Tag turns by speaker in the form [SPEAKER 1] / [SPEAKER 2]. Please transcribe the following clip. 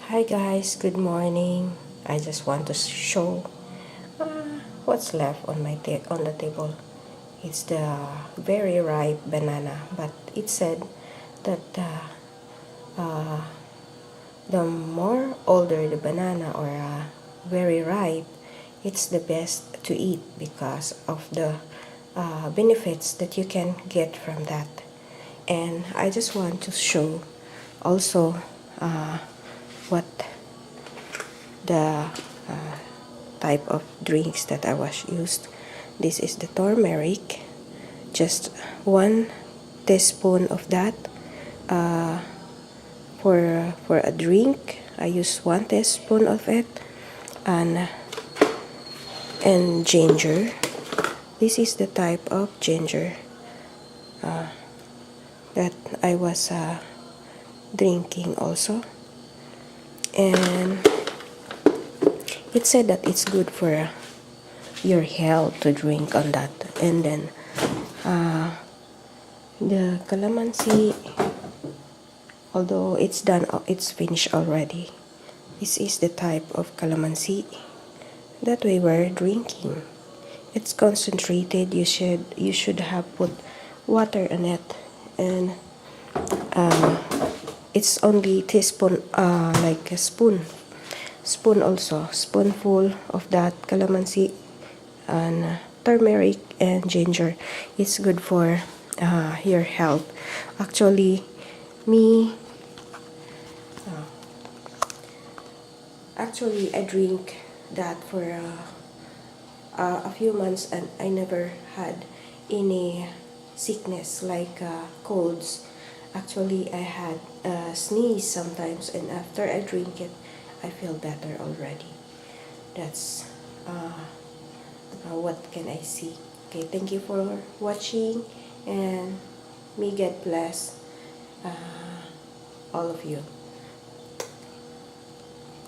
[SPEAKER 1] Hi guys, good morning. I just want to show what's left on on the table. It's the very ripe banana, but it said that the more older the banana or very ripe, it's the best to eat because of the benefits that you can get from that. And I just want to show also what the type of drinks that I was used. This is the tormiric, just 1 teaspoon of that. For a drink, I use 1 teaspoon of it, and ginger. This is the type of ginger that I was drinking also, and it said that it's good for your health to drink on that. And then the Kalamansi, although it's finished already. This is the type of Kalamansi that we were drinking. It's concentrated. You should have put water in it, and it's only teaspoon, like a spoon also, spoonful of that Kalamansi and turmeric and ginger. It's good for your health. Actually, me I drink that for a few months, and I never had any sickness like colds. Actually, I had sneeze sometimes, and after I drink it, I feel better already. That's what can I see. Okay, thank you for watching, and may God bless all of you.